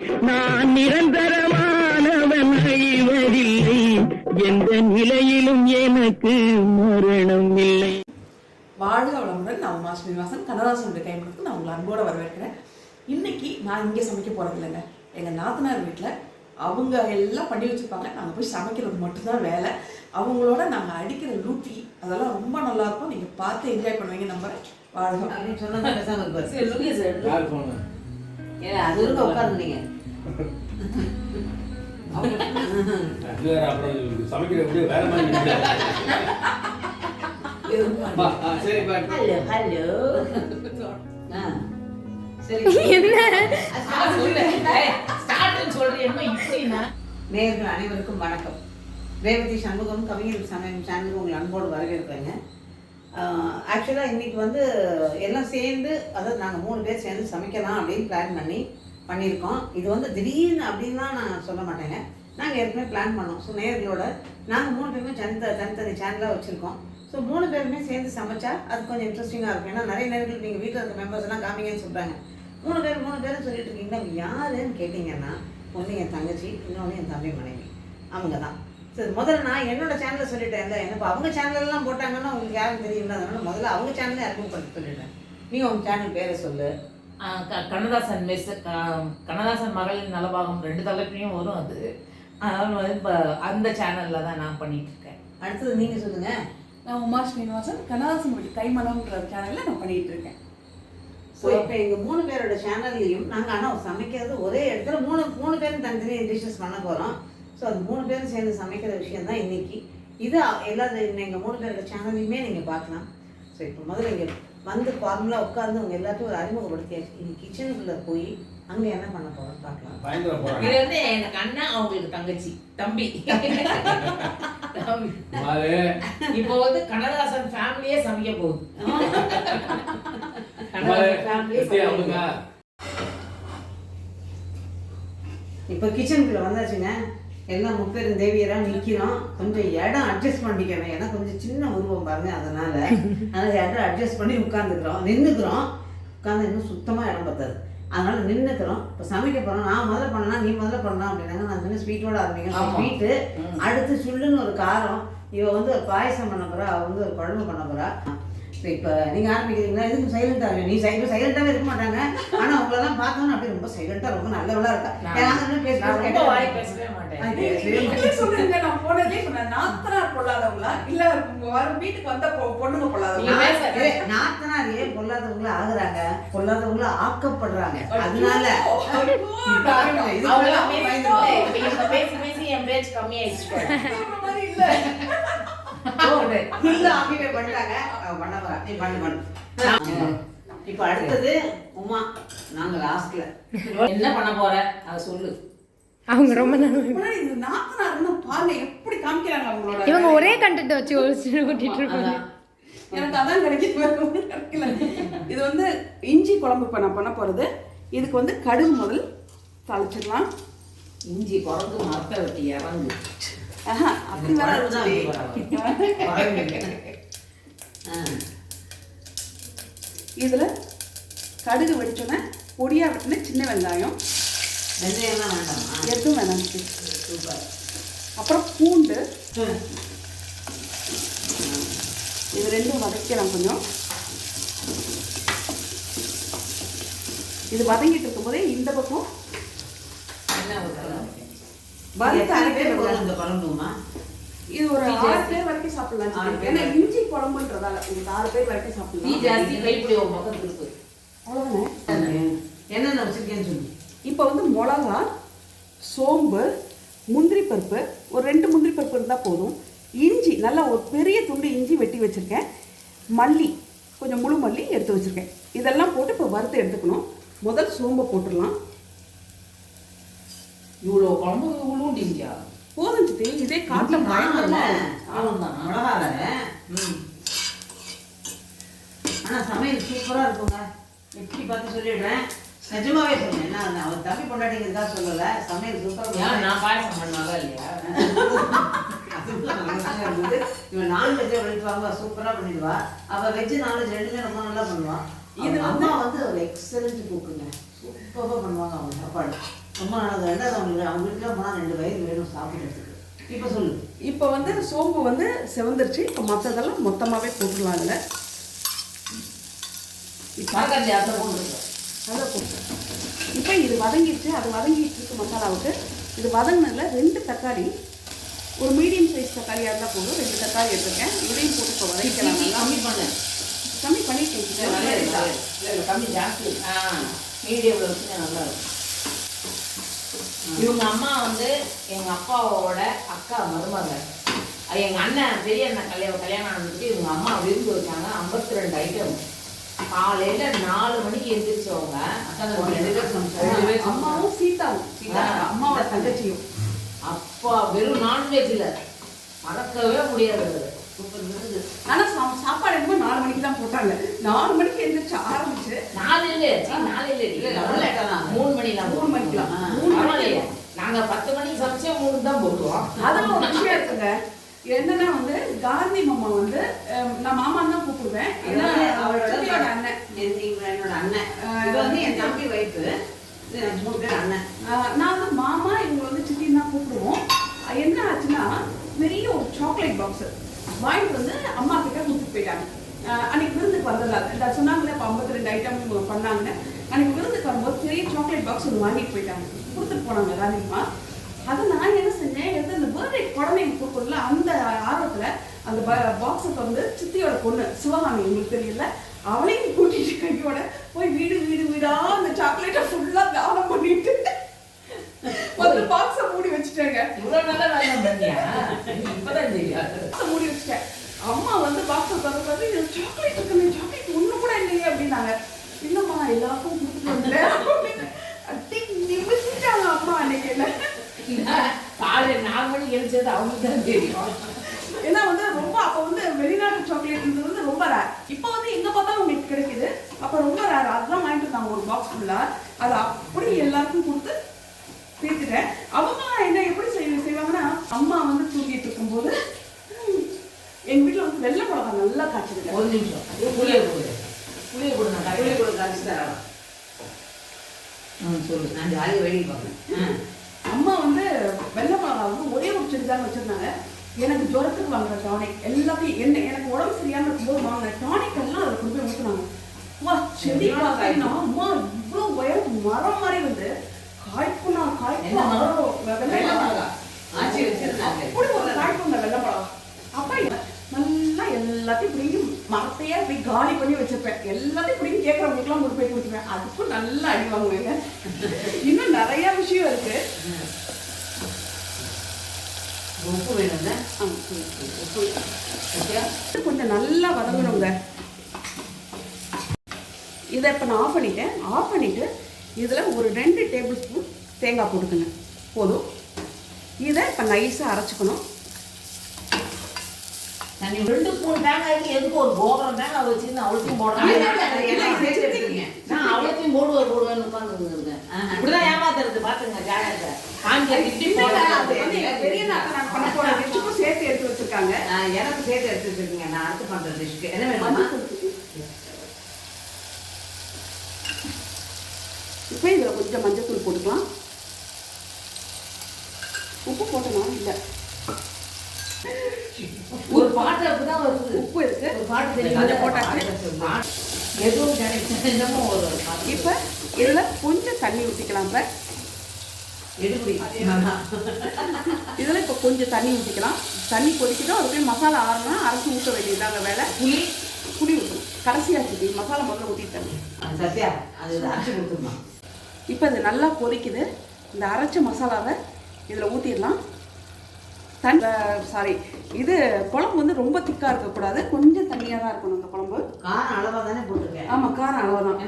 நான் நிரந்தரமானவன் அழிவதில்லை, எந்த நிலையிலும் எனக்கு மரணம் இல்லை. வாழ்க வளமுடன். நான் உமா ஸ்ரீனிவாசன். கண்ணதாசனுடைய கைமுறைக்கு நான் உங்களை அன்போடு வரவேற்கிறேன். இன்னைக்கு நான் இங்கே சமைக்க போகிறது இல்லைங்க. எங்கள் நாத்தனார் வீட்டில் அவங்க எல்லாம் பண்ணி வச்சுருப்பாங்க. நாங்கள் போய் சமைக்கிறது மட்டும்தான் வேலை. அவங்களோட நாங்கள் அடிக்கிற லூட்டி அதெல்லாம் ரொம்ப நல்லாயிருக்கும். நீங்கள் பார்த்து என்ஜாய் பண்ணுவீங்க. நம்புறேன். வாழ்க அப்படின்னு சொன்னதான் அது இருக்க உட்காந்துங்க. நேயர்கள் அனைவருக்கும் வணக்கம். ரேவதி சண்முகம் கவிஞர் சமயம் சேனலுக்கு உங்களை அன்போடு வரவேற்கிறேங்க. ஆக்சுவலாக இன்றைக்கி எல்லாம் சேர்ந்து, அதாவது நாங்கள் 3 பேர் சேர்ந்து சமைக்கலாம் அப்படின்னு பிளான் பண்ணியிருக்கோம். இது திடீர்னு அப்படின்லாம் நான் சொல்ல மாட்டேங்க. நாங்கள் ஏற்கனவே பிளான் பண்ணோம். ஸோ நேயர்களோட நாங்கள் 3 பேருமே தனித்தனி சேனலாக வச்சுருக்கோம். ஸோ 3 பேருமே சேர்ந்து சமைச்சா அது கொஞ்சம் இன்ட்ரெஸ்டிங்காக இருக்கும். ஏன்னா நிறைய நேரங்கள் நீங்கள் வீட்டில் இருக்க மெம்பர்ஸ் எல்லாம் காமிங்கன்னு சொல்கிறாங்க. 3 பேரும் சொல்லிட்டு இருக்கீங்கன்னா யாருன்னு கேட்டிங்கன்னா, ஒன்று என் தங்கச்சி, இன்னொன்று என் தம்பி மனைவி, அவங்க தான். சரி, முதல்ல நான் என்னோட சேனலை சொல்லிட்டேன். இல்லை எனக்கு அவங்க சேனல்லாம் போட்டாங்கன்னா உங்களுக்கு யாரும் தெரியுங்களா? அதனால முதல்ல அவங்க சேனலே அறிமுகப்படுத்தி சொல்லிட்டேன். நீ உங்கள் சேனல் பேரை சொல்லு. கண்ணதாசன் மிஸ் கண்ணதாசன் மகளின் நலபாகம் 2 தலைப்பிலையும் வரும் அது. அதனால இப்போ அந்த சேனலில் தான் நான் பண்ணிட்டு இருக்கேன். அடுத்தது நீங்கள் சொல்லுங்கள். நான் உமா ஸ்ரீனிவாசன். கண்ணதாசன் கைமணம்ன்ற சேனலில் நான் பண்ணிகிட்டு இருக்கேன். ஸோ இப்போ எங்கள் 3 பேரோட சேனல்லையும் நாங்கள் ஆனால் சமைக்கிறது ஒரே இடத்துல 3 பேரும் தனித்தனி டிஷ்ஷஸ் பண்ண போகிறோம். ஸோ அது 3 பேரும் சேர்ந்து சமைக்கிற விஷயம் தான் இன்றைக்கி. இது எல்லாரும் எங்கள் 3 பேரோட சேனல்லையுமே நீங்கள் பார்க்கலாம். ஸோ இப்போ முதல்ல இங்கே ஃபார்முலாக உட்காந்து அவங்க எல்லாத்தையும் ஒரு அறிமுகப்படுத்தியாச்சு. இனி கிச்சனுக்குள்ளே போய் அங்கே என்ன பண்ண போகிறோம் பார்க்கலாம். இது எனக்கு அண்ணன், அவங்களுக்கு தங்கச்சி, தம்பி. இப்போ கண்ணதாசன் ஃபேமிலியே சமைக்க போகுது. இப்போ கிச்சனுக்குள்ள வந்தாச்சுங்க. எல்லாம் முப்பெரும் தேவியராக நிற்கிறோம். கொஞ்சம் இடம் அட்ஜஸ்ட் பண்ணிக்கணும். ஏன்னா கொஞ்சம் சின்ன உருவம் பாருங்க. அதனால இடம் அட்ஜஸ்ட் பண்ணி நின்றுக்கிறோம். உட்காந்து இன்னும் சுத்தமாக இடம் பத்தாது. அதனால நின்றுக்கிறோம். இப்போ சமைக்க போகிறோம். நான் முதல்ல பண்ணா நீ முதல்ல பண்ணலாம் அப்படின்னாங்க. நான் சொன்னேன் ஸ்வீட்டோட ஆரம்பிங்க. ஸ்வீட்டு அடுத்து சுள்ளுன்னு ஒரு காரம். இவ ஒரு பாயசம் பண்ண போகிறா, அவ ஒரு குழம்பு பண்ண போகிறா. இப்போ நீங்கள் ஆரம்பிக்கிறீங்களா? எதுவும் சைலண்டாக இருக்கு. நீ சைலண்டாகவே இருக்க மாட்டாங்க. ஆனால் உங்களெல்லாம் பார்த்தோன்னா அப்படியே ரொம்ப சைலண்டாக ரொம்ப நல்லவளா இருக்கா. பேசவே மாட்டேன். நான் போனதே சொன்னேன், நாத்தனார் பொல்லாதவங்களா இல்லை வீட்டுக்கு வந்த பொண்ணுங்க பொல்லாதவங்களா? நாத்தனார் ஏன் பொல்லாதவங்களா ஆகுறாங்க? பொல்லாதவங்களா ஆக்கப்படுறாங்க. அதனால பேசி பேசி என் பேச்சு கம்மியாயிடுச்சு. இல்லை இப்ப அடுத்தது உமா. நாங்க லாஸ்ட்ல என்ன பண்ண போற அத சொல்லு. அவங்க ரொம்ப நாத்தனார்னு பாருங்க எப்படி காமிக்கிறாங்க. அவங்களோட இவங்க ஒரே கண்டென்ட் வச்சு ஓட்டிட்டு இருக்காங்க. எனக்கு அதான் கிடைக்கல. இது இஞ்சி குழம்பு இப்ப நான் பண்ண போறது. இதுக்கு கடுகு முதல் தாளிச்சிடலாம். இஞ்சி குழம்பு மரத்தை வெட்டி இறங்கு. இதுல கடுகு வெடிச்சோன்னா பொடியா வெட்டின சின்ன வெங்காயம், எதுவும் வேணாம். அப்புறம் பூண்டு, இது 2 வதக்கலாம். கொஞ்சம் இது வதங்கிட்டு இருக்கும் போதே இந்த பக்கம் இது ஒரு 6 பேர் வரைக்கும் சாப்பிடலாம். ஏன்னா இஞ்சி குழம்புன்றதால உங்களுக்கு 6 பேர் வரைக்கும் சாப்பிடலாம். அவ்வளவுதானே. என்னென்ன வச்சிருக்கேன்னு சொல்லி இப்போ மிளகா, சோம்பு, முந்திரி பருப்பு, ஒரு 2 முந்திரி பருப்பு இருந்தால் போதும். இஞ்சி நல்லா ஒரு பெரிய துண்டு இஞ்சி வெட்டி வச்சுருக்கேன். மல்லி கொஞ்சம் முழு மல்லி எடுத்து வச்சுருக்கேன். இதெல்லாம் போட்டு இப்போ வறுத்து எடுத்துக்கணும். முதல் சோம்பை போட்டுடலாம். இவ்வளோ குழம்பு இவ்வளோ இஞ்சியா போதும் சித்தி. இதே காட்டில் பயங்கரமா மிளகா வேற. ஆனால் சமையல் சூப்பராக இருக்குங்க. எப்படி பார்த்து சொல்லிடுறேன். நிஜமாவே சொல்லுங்க. என்ன அவர் தம்பி பொண்டாட்டிங்கிறதுக்காக சொல்லலை. சமையல் சூப்பராக. நான் பாயசம் பண்ணுவாங்க இல்லையா? இவன் நான்வெஜ்ஜை பண்ணிடுவாங்க, சூப்பராக பண்ணிடுவா. அவள் வெஜ்ஜு நான்வெஜ் 2மே ரொம்ப நல்லா பண்ணுவான். இது ஒரு எக்ஸலண்ட் குக்குங்க. சூப்பராக பண்ணுவாங்க அவங்க சாப்பாடு. ரொம்ப நாள் ரெண்டாவது அவங்க வீட்டில் போனால் 2 வயிறு வேணும் சாப்பிட்றதுக்கு. இப்போ சொல்லு. இப்போ வந்து சோம்பு வந்து செவந்துருச்சு. இப்போ மற்றதெல்லாம் மொத்தமாகவே போட்டுடலாம் அதில். மரக்கறி அதை போட்டுருக்கோம். அதை போட்டு இப்போ இது வதங்கிடுச்சு. அது வதங்கிட்டு இருக்கு மசாலாவுக்கு. இது வதங்கினதில் 2 தக்காளி, ஒரு மீடியம் சைஸ் தக்காளியாக இருந்தால் போதும். 2 தக்காளி எடுத்துருக்கேன். இதையும் போட்டு இப்போ வதக்கிக்கலாம். கம்மி பண்ணு. கம்மி பண்ணிட்டு இல்லை கம்மி ஜாஸ்தி. மீடியமில் வச்சுன்னா நல்லா இருக்கும். இவங்க அம்மா வந்து எங்கள் அப்பாவோட அக்கா மருமக. எங்கள் அண்ணன் பெரிய அண்ணன் கல்யாணம் ஆனதுக்கு இவங்க அம்மா விருந்து வச்சாங்க. 52 ஐட்டம். காலையில் 4 மணிக்கு எழுந்திரிச்சவங்க. அம்மாவும் சீதாவும், அம்மாவோட தங்கச்சியும். அப்பா வெறும் நான்வெஜ்ல மறக்கவே முடியாது. ஆனால் சாப்பாடு என்னமோ 4 மணிக்கு தான் போட்டாங்க. 4 மணிக்கு எழுந்திரிச்சு ஆரம்பிச்சு 4 இல்லை 3 மணிலாம் 3 மணிக்கெலாம். நாங்கள் 10 மணிக்கு சமைச்சே 3 தான் போடுவோம். அதில் ஒரு விஷயம் இருக்குங்க. என்னன்னா வந்து காந்தி மாமா வந்து நான் மாமான்னு தான் கூப்பிடுவேன். ஏன்னா அவரோட அண்ணன், என்னோட அண்ணன். இது வந்து என் தம்பி வைப்பு. 3 பேர் அண்ணன். நான் வந்து மாமா, இவங்க வந்து சித்தின்னு தான் கூப்பிடுவோம். என்ன ஆச்சுன்னா பெரிய ஒரு சாக்லேட் பாக்ஸ் வாங்கிட்டு வந்து அம்மா கிட்ட கொடுத்துட்டு போயிட்டாங்க. அன்னைக்கு விருந்துக்கு வந்ததால சொன்னாங்களே இப்போ 52 ஐட்டம் பண்ணாங்கன்னு. அன்னைக்கு விருந்துக்கு வரும்போது பெரிய சாக்லேட் பாக்ஸ் ஒன்று வாங்கிட்டு போயிட்டாங்க, கொடுத்துட்டு போனாங்க காந்திமா. அதை நான் என்ன செஞ்சேன், எடுத்து அந்த பர்த்டே குழந்தைங்க கொடுக்கல அந்த ஆர்வத்தில் அந்த பாக்ஸை வந்து சித்தியோட பொண்ணு சிவகாமி, உங்களுக்கு தெரியல, அவளையும் கூட்டிட்டு கையோட போய் வீடு வீடு வீடா அந்த சாக்லேட்டை ஃபுல்லாக தானம் பண்ணிட்டு வந்து பாக்ஸை மூடி வச்சுட்டாங்க. இவ்வளவு நல்லா வேலை பண்ணியா? இப்பதான் தெரியாது. மூடி வச்சுட்டேன். அம்மா வந்து பாக்ஸை திறந்து இது சாக்லேட் இருக்குன்னு, சாக்லேட் ஒண்ணு கூட இல்லையே அப்படின்னாங்க. இல்லம்மா எல்லாருக்கும் கொடுத்துட்டு வந்தேன் அப்படின்னு அட்டி நிமிஷிட்டாங்க அம்மா அன்னைக்கு. என்ன காலையில் 4 மணிக்கு எழுந்தது அவங்களுக்கு தான் தெரியும். ஏன்னா வந்து ரொம்ப அப்போ வந்து வெளிநாட்டு சாக்லேட்ன்றது வந்து ரொம்ப ரேர். இப்போ வந்து எங்க பார்த்தாலும் உங்களுக்கு கிடைக்குது. அப்போ ரொம்ப ரேர். அதெல்லாம் வாங்கிட்டு இருந்தாங்க ஒரு பாக்ஸ் ஃபுல்லா. அதை அப்படி எல்லாருக்கும் கொடுத்து தீர்த்துட்டேன். அவங்க என்ன எப்படி செய்வாங்கன்னா, அம்மா வந்து தூங்கிட்டு இருக்கும்போது எங்க வீட்டுல வந்து வெள்ளை மிளகா நல்லா காய்ச்சிருக்கேன். ஒரு நிமிஷம் புளிய கொடுங்க காய்ச்சி தரேன். சொல்லு. நான் ஜாலியாக வேடிக்கை பார்க்குறேன். அம்மா வந்து வெள்ளை மிளகா வந்து ஒரே ஒரு செடி தான் வச்சிருந்தாங்க. எனக்கு ஜுரத்துக்கு வாங்குற டானிக் எல்லாத்தையும் எனக்கு உடம்பு சரியாம இருக்கும்போது வாங்கின டானிக் எல்லாம் அதை கொண்டு போய் ஊற்றுனாங்க. அம்மா செடி பார்த்தீங்கன்னா அம்மா இவ்வளோ உயரம் மரம் மாதிரி வந்து காய்ப்புனா காய்ப்பு வெள்ளை மிளகா ஆச்சி வச்சிருந்தாங்க. அப்படி ஒரு காய்ப்புங்க வெள்ளை மிளகா. அப்பா நல்லா எல்லாத்தையும் பிடிங்கி மரத்தையே அப்படி காலி பண்ணி வச்சிருப்பேன். எல்லாத்தையும் பிடிங்கி கேட்கறவங்களுக்குலாம் கொண்டு போய் கொடுத்துருவேன். அதுக்கும் நல்லா அடி வாங்குவேங்க. இன்னும் நிறைய விஷயம் இருக்கு. உப்பு வேணும்ல? உப்பு கொஞ்சம் நல்லா வதங்கணுங்க. இதை இப்போ நான் ஆஃப் பண்ணிட்டேன். ஆஃப் பண்ணிட்டு இதில் ஒரு 2 டேபிள் ஸ்பூன் தேங்காய் போட்டுக்கங்க போதும். இதை இப்போ நைஸாக அரைச்சிக்கணும். 2 ஸ்பூன் தேங்காய்க்கு எதுக்கு ஒரு கோபுரம் தேங்காய் வச்சுருந்து அவ்வளோத்தையும் போடுறேன். நான் அவ்வளோத்தையும் போடுவேன்னு உட்காந்துருங்க. இப்படிதான் ஏமாத்துறது பாத்துங்க. ஜாகிரதை. பெரிய நான் பண்ண போற டிஷ்ஷுக்கும் சேர்த்து எடுத்து வச்சிருக்காங்க. எனக்கு சேர்த்து எடுத்து வச்சிருக்கீங்க. நான் அடுத்து பண்ற டிஷ்க்கு என்ன வேணுமா? இப்போ இதில் கொஞ்சம் மஞ்சத்தூள் போட்டுக்கலாம். உப்பு போட்டோமா? இல்லை, ஒரு பாட்டு அப்படிதான் வருது. உப்பு இருக்கு. ஒரு பாட்டு தெரியும். அதை போட்டாச்சு. எதுவும் கிடைச்சமோ ஒரு இப்போ இதில் கொஞ்சம் தண்ணி ஊற்றிக்கலாம். இதில் இப்போ கொஞ்சம் தண்ணி ஊற்றிக்கலாம். தண்ணி கொதிக்கிட்டோம். அதுக்குள்ளே மசாலா ஆறணும்னா அரைச்சி ஊற்ற வேண்டியதாங்க வேலை. புளி ஊற்றணும். கடைசியாக ஊற்றி மசாலா முதல்ல ஊற்றிட்டாங்க. சத்யா அது அரைச்சி கொடுத்துருமா? இப்போ இது நல்லா கொதிக்குது. இந்த அரைச்ச மசாலாவை இதில் ஊற்றிடலாம். சாரி, இது குழம்பு வந்து ரொம்ப திக்காக இருக்கக்கூடாது. கொஞ்சம் தண்ணியாக தான் இருக்கணும் இந்த குழம்பு. காரம் அளவாக தானே போட்டிருக்கேன். ஆமாம், காரம் அளவு தான்.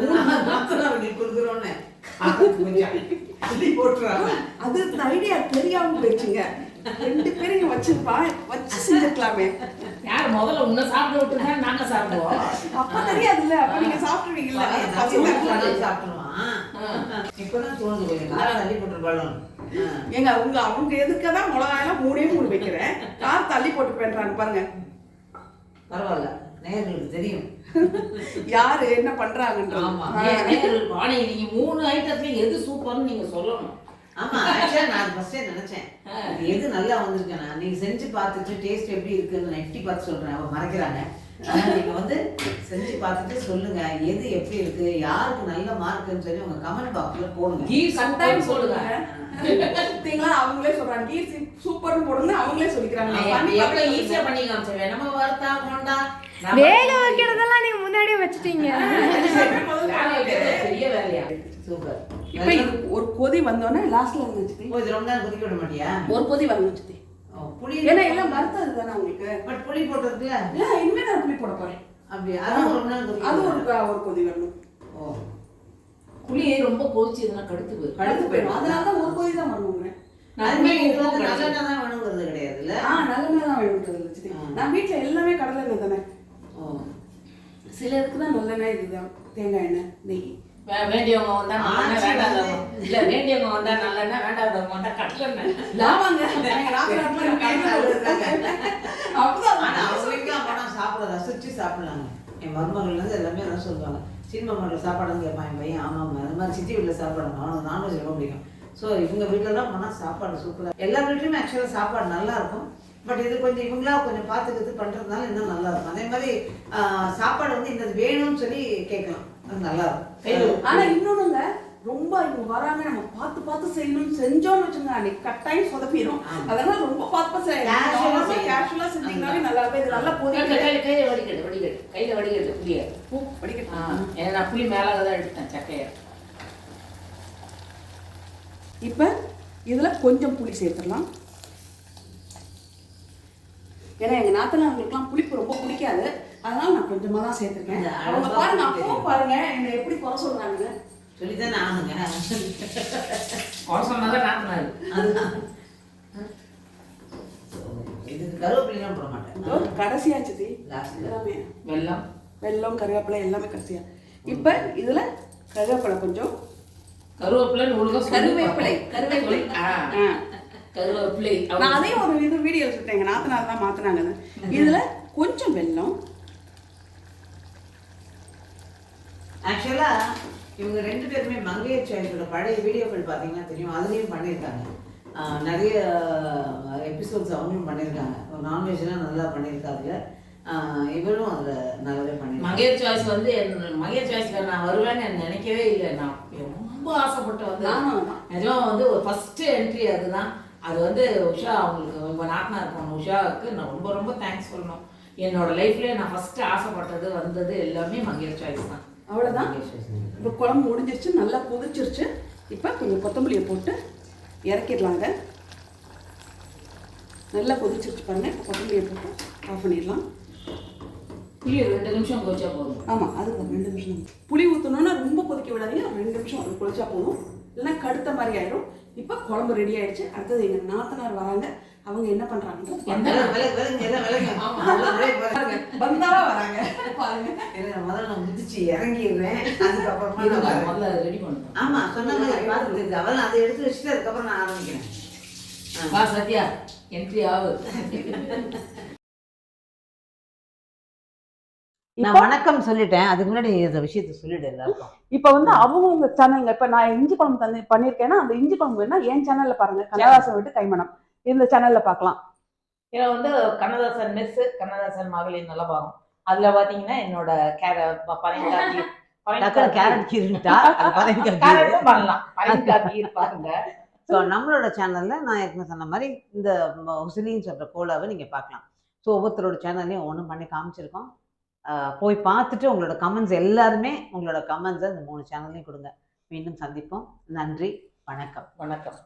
அது ஐடியா தெரியாமல் போயிடுச்சுங்க. 2 பேரும் வச்சு செஞ்சுக்கலாமே. யார் முதல்ல உன்னை சாப்பிட விட்டுருக்கா? நாங்க சாப்பிடுவோம். அப்ப தெரியாதுல்ல. அப்ப நீங்க சாப்பிடுவீங்கல்ல. சாப்பிடுவான். இப்பதான் தோணுது கொஞ்சம் காரம் தள்ளி போட்டுருப்பாலும். ஏங்க அவங்க எதுக்குதான் மிளகாயெல்லாம் 3 வைக்கிறேன். கார் தள்ளி போட்டு போயிடுறாங்க பாருங்க. பரவாயில்ல, நேயர்களுக்கு தெரியும் யாரு என்ன பண்றாங்கன்றது. நீங்க 3 ஐட்டத்துல எது சூப்பர்னு நீங்க சொல்லணும். ஆமா ஆக்சுவலா நான் ஃபர்ஸ்டே நினைச்சேன் இது எது நல்லா வந்திருக்கேன் நீங்க செஞ்சு பார்த்துட்டு டேஸ்ட் எப்படி இருக்குன்னு நான் எட்டி பார்த்து சொல்றேன். அவ மறைக்கிறாங்க. நீங்க வந்து செஞ்சு பார்த்துட்டு சொல்லுங்க எது எப்படி இருக்கு, யாருக்கு நல்ல மார்க்குன்னு சொல்லி உங்க கமெண்ட் பாக்ஸ்ல போடுங்க. கீ சம்டைம்ஸ் போடுங்க. பாத்தீங்களா அவங்களே சொல்றாங்க கீ சூப்பர்னு போடுங்க, அவங்களே சொல்லிக்கிறாங்க. எவ்வளவு ஈஸியா பண்ணி காமிச்சேன். நம்ம வறுத்தா கொண்டா வேக வைக்கிறதெல்லாம் நீங்க முன்னாடியே வச்சுட்டீங்க. பெரிய வேலையா? சூப்பர். இப்போ இது ஒரு கொதி வந்தோடனே லாஸ்ட்ல வந்து வச்சுட்டு இது ரொம்ப நேரம் கொதிக்க விட மாட்டியா? ஒரு கொதி வந்து வச்சுட்டு புளி ஏன்னா எல்லாம் வறுத்தது தானே உங்களுக்கு. பட் புளி போட்டதுல இனிமே நான் புளி போட போறேன். அப்படியே அது ரொம்ப நேரம் கொதிக்க அது ஒரு கொதி வரணும். ஓ புளி ரொம்ப கொதிச்சதுன்னா கடுத்து போயிடும். கடுத்து போயிடும். அதனாலதான் ஒரு கொதி தான் வரணுங்க. நல்லெண்ணெய் தான் வேணுங்கிறது கிடையாது இல்ல? நல்லெண்ணெய் தான் வேணுங்கிறது வச்சுட்டு நான் வீட்டுல எல்லாமே கடலை எண்ணெய் தானே. சிலருக்கு தான் நல்லெண்ணெய், இதுதான் தேங்காய் எண்ணெய், நெய். வேண்டியவங்க வந்தா நல்லெண்ணெய், வேண்டாதவங்க இல்ல. வேண்டியவங்க வந்தா நல்லெண்ணெய், வேண்டாதவங்க வந்தா கடலெண்ணெய். லாவாங்க சாப்பிட ரசிச்சு சாப்பிடலாங்க. என் மருமகள் வந்து எல்லாமே அதான் சொல்லுவாங்க. சின்ன மகள் சாப்பாடுன்னு கேட்பான் என் பையன். ஆமாம் அது மாதிரி சித்தி வீட்டில் சாப்பாடுங்க, அவனுக்கு நான்வெஜ் ரொம்ப பிடிக்கும். ஸோ இவங்க வீட்டிலலாம் போனால் சாப்பாடு சூப்பராக, எல்லா வீட்லையுமே ஆக்சுவலாக சாப்பாடு நல்லா இருக்கும். பட் இது கொஞ்சம் இவங்களா கொஞ்சம் பார்த்துக்கிறது பண்ணுறதுனால இன்னும் நல்லா இருக்கும். அதே மாதிரி சாப்பாடு வந்து இந்த வேணும்னு சொல்லி கேட்கலாம், அது நல்லா இருக்கும். ஆனா இன்னொன்னுங்க, ரொம்ப இவங்க வராங்க நம்ம பார்த்து பார்த்து செய்யணும்னு செஞ்சோம்னு வச்சுங்க அன்னைக்கு கட்டாயம் சொதப்பிடும். அதனால ரொம்ப பார்த்து கேஷுவலா செஞ்சீங்கன்னாலே நல்லா இருக்கும். இது நல்லா கையில வடிகட்டு புளிய வடிகட்டு. நான் புளி மேலாக தான் எடுத்தேன் சக்கையை. இப்ப இதுல கொஞ்சம் புளி சேர்த்துடலாம். ஏன்னா எங்க நாத்தனார்களுக்குலாம் புளிப்பு ரொம்ப பிடிக்காது, அதனால நான் கொஞ்சமா தான் சேர்த்துருக்கேன். அவங்க பாருங்க, அப்போ பாருங்க என்ன எப்படி குறை சொல்றாங்க. சொல்லித்தானே ஆனுங்க. குறை சொன்னாதான் நாத்தனாரு. இதுக்கு கருவேப்பிலாம் போட மாட்டேன். கடைசியாச்சு எல்லாமே வெல்லம் கருவேப்பிலை எல்லாமே கடைசியா. இப்ப இதுல கருவேப்பிலை கொஞ்சம், கருவேப்பிலை கருவேப்பிலை கருவேப்பிலை நான் அதையும் ஒரு இது வீடியோ சொல்லிட்டேன். எங்க நாத்தனார் தான் மாத்தினாங்க. இதுல கொஞ்சம் வெல்லம். ஆக்சுவலா இவங்க ரெண்டு பேருமே மங்கையர் சாய்ஸோட பழைய வீடியோக்கள் பார்த்தீங்கன்னா தெரியும், அதுலேயும் பண்ணியிருக்காங்க. நிறைய எபிசோட்ஸ் அவங்களும் பண்ணியிருக்காங்க. நான்வெஜ்லாம் நல்லா பண்ணியிருக்காங்க. இவளும் அதில் நல்லாவே பண்ணியிருக்காங்க. மங்கையர் சாய்ஸ் வந்து மங்கையர் சாய்ஸ்க்கு நான் வருவேன்னு நினைக்கவே இல்லை. நான் ரொம்ப ஆசைப்பட்டு வந்து நிஜமா வந்து ஒரு ஃபர்ஸ்ட் என்ட்ரி அதுதான். அது வந்து உஷா அவங்களுக்கு ரொம்ப நாட்டினா இருக்கணும். உஷாவுக்கு நான் ரொம்ப ரொம்ப தேங்க்ஸ் சொல்லணும். என்னோட லைஃப்லேயே நான் ஃபர்ஸ்ட் ஆசைப்பட்டது வந்தது எல்லாமே மங்கையர் சாய்ஸ் தான். அவ்வளோதான். இப்போ குழம்பு முடிஞ்சிருச்சு, நல்லா கொதிச்சிருச்சு. இப்போ கொஞ்சம் கொத்தமல்லியை போட்டு இறக்கிடலாங்க. நல்லா கொதிச்சிருச்சு பாருங்க. இப்போ கொத்தமல்லியை போட்டு ஆஃப் பண்ணிடலாம். புளி 2 நிமிஷம் கொதிச்சா போதும். ஆமாம், அது 2 நிமிஷம். புளி ஊற்றணுன்னா ரொம்ப கொதிக்க விடாதீங்க, 2 நிமிஷம் அது கொதிச்சா போதும். இல்லைன்னா கடுத்த மாதிரி ஆயிடும். இப்போ குழம்பு ரெடி ஆயிடுச்சு. அடுத்தது எங்கள் நாத்தனார் வராங்க. அவங்க என்ன பண்றாங்க, பந்தாவா வராங்க பாருங்க. முதல்ல நான் முடிச்சு இறங்கிடுவேன், அதுக்கப்புறமா ரெடி பண்ணுறேன். ஆமா சொன்ன மாதிரி பார்த்துட்டு அவள் அதை எடுத்து வச்சுட்டு அதுக்கப்புறம் நான் ஆரம்பிக்கிறேன். வா சத்யா, என்ட்ரி ஆகுது. நான் வணக்கம் சொல்லிட்டேன், அதுக்கு முன்னாடி இந்த விஷயத்த சொல்லிடு எல்லாருக்கும். இப்போ வந்து அவங்க சேனல்ல இப்போ நான் இஞ்சி குழம்பு பண்ணியிருக்கேன்னா அந்த இஞ்சி குழம்பு வேணா என் சேனல்ல பாருங்க, கண்ணதாசன் விட்டு கைமணம் இந்த சேனல்ல பார்க்கலாம். இதில் வந்து கண்ணதாசன் மெஸ், கண்ணதாசன் மகளிர் நலபாகம், அதுல பாத்தீங்கன்னா என்னோட கேரட் பாருங்க. ஸோ நம்மளோட சேனல்ல நான் ஏற்கனவே சொன்ன மாதிரி இந்த உசிலின்னு சொல்ற கோலாவை நீங்க பார்க்கலாம். ஸோ ஒவ்வொருத்தரோட சேனல்லையும் ஒன்றும் பண்ணி காமிச்சிருக்கோம். போய் பார்த்துட்டு உங்களோட கமெண்ட்ஸ் எல்லாருமே உங்களோட கமெண்ட்ஸை இந்த 3 சேனல்லையும் கொடுங்க. மீண்டும் சந்திப்போம். நன்றி, வணக்கம். வணக்கம்.